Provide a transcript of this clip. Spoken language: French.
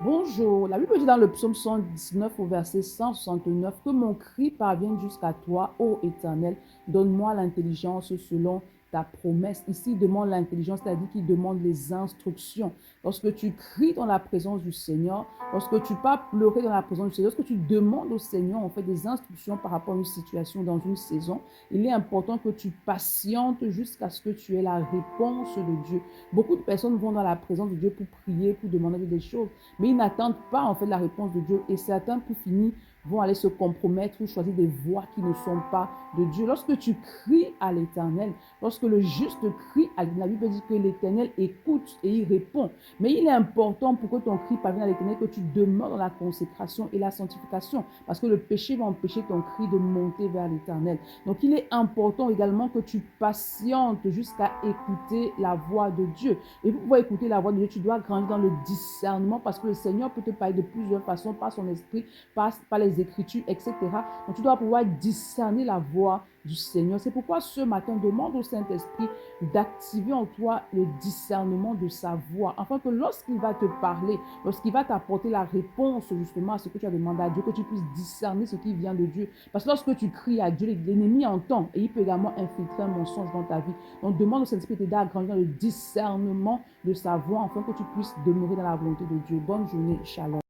Bonjour, la Bible dit dans le psaume 119 au verset 169 que mon cri parvienne jusqu'à toi, ô Éternel, donne-moi l'intelligence selon ta promesse. Ici, il demande l'intelligence, c'est-à-dire qu'il demande les instructions. Lorsque tu cries dans la présence du Seigneur, lorsque tu pars pleurer dans la présence du Seigneur, lorsque tu demandes au Seigneur en fait des instructions par rapport à une situation dans une saison, il est important que tu patientes jusqu'à ce que tu aies la réponse de Dieu. Beaucoup de personnes vont dans la présence de Dieu pour prier, pour demander des choses, mais ils n'attendent pas en fait la réponse de Dieu et certains pour finir vont aller se compromettre ou choisir des voies qui ne sont pas de Dieu. Lorsque tu cries à l'Éternel, lorsque le juste crie, la Bible dit que l'Éternel écoute et il répond. Mais il est important pour que ton cri parvienne à l'Éternel que tu demeures dans la consécration et la sanctification parce que le péché va empêcher ton cri de monter vers l'Éternel. Donc il est important également que tu patientes jusqu'à écouter la voix de Dieu. Et pour pouvoir écouter la voix de Dieu, tu dois grandir dans le discernement parce que le Seigneur peut te parler de plusieurs façons, par son esprit, par les Écritures, etc. Donc tu dois pouvoir discerner la voix du Seigneur. C'est pourquoi ce matin, demande au Saint-Esprit d'activer en toi le discernement de sa voix, afin que lorsqu'il va te parler, lorsqu'il va t'apporter la réponse justement à ce que tu as demandé à Dieu, que tu puisses discerner ce qui vient de Dieu. Parce que lorsque tu cries à Dieu, l'ennemi entend et il peut également infiltrer un mensonge dans ta vie. Donc demande au Saint-Esprit d'aider à grandir dans le discernement de sa voix, afin que tu puisses demeurer dans la volonté de Dieu. Bonne journée, shalom.